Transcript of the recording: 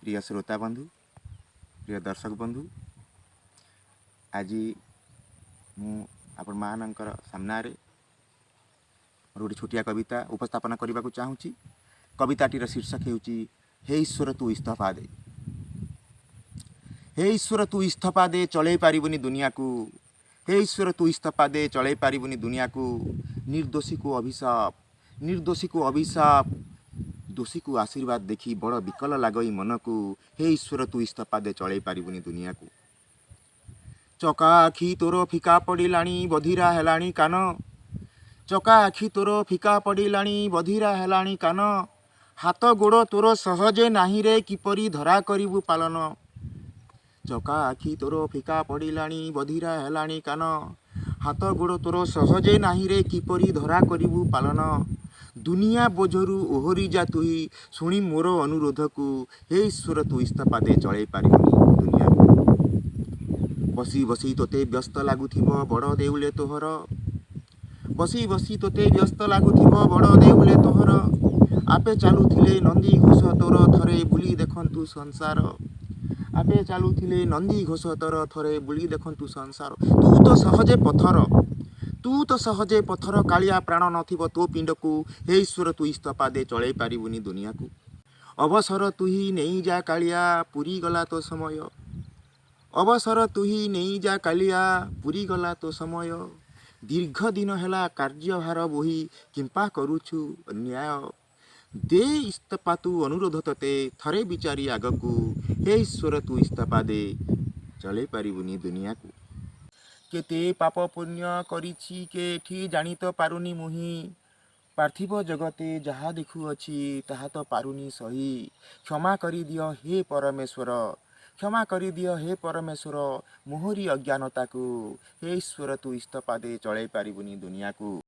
प्रिय श्रोता बंधु प्रिय दर्शक बंधु आज आपण मानकर सामने गोटे छोटिया कविता उपस्थापन करने को चाहूँगी। कविताटीर शीर्षक होची हे ईश्वर तू इस्तफा दे। हे ईश्वर तू इस्तफा दे चलई पारिबुनी दुनिया को। हे ईश्वर तू इस्तफा दे चलई पारिबुनी दुनिया को। निर्दोषी को अभिशाप, निर्दोषी को अभिशाप, दोषी को आशीर्वाद देखी बड़ विकल लगई मन को। हे ईश्वर तू इस्तफा दे चलई पारिबुनी दुनिया को। चका आखि तोर फिका पड़िलाणी बधिरा हेलाणी कान। चका आखि तोर फिका पड़िलाणी बधिरा हेलाणी कान। हाथ गोड़ तोर सहजे नाही रे किपरि धरा करिबु पालन। चका आखि तोर फिका पड़िलाणी बधिरा हेलाणी कान। हाथ गोड़ तोर सहजे नाही रे किपरि धरा करिबु पालन। दुनिया बोझरू ओहरी जा तुही शुणी मोर अनुरोध को। हे ईश्वर तू इस्तफा दे चलई पारिबुनी दुनिया को। बसी बसी तोते व्यस्त लगुथिब बड़ देउले तोहर। बसी बसी तोते व्यस्त लगुथिब बड़ देउले तोहर। आपे चालुथिले नंदी घोष तोर थरे बुली देखंतु संसार। आपे चालुथिले नंदी घोष तोर थरे बुली देखंतु संसार। तू तो सहजे पथर, तू तो सहजे पथर कालिया प्राण नथिब तो पिंड को। हे ईश्वर तू इस्तफा दे चलई पारिबुनी दुनिया को। अवसर तुही नहीं जा कालिया पूरी गला तो समय। अवसर तुही नहीं जा कालिया पूरी गला तो समय। दीर्घ दिन हेला कार्यभार बोही किंपा करुछु अन्याय। दे इस्तफा तू अनुरोध तते थरे विचारी आगकू। हे ईश्वर तू इस्तफा दे चलई पारिबुनी दुनिया को। केते पाप पुण्य करिछि केठी जानी तो पारुनी मुही। पार्थिव जगते जहा देखुअछि ताहा तो पारुनी सही। क्षमा करि दियो हे परमेश्वर, क्षमा करि दियो हे परमेश्वर मोहरी अज्ञानता को। हे ईश्वर तू इस्तफा दे चलई पारिबुनी दुनिया को।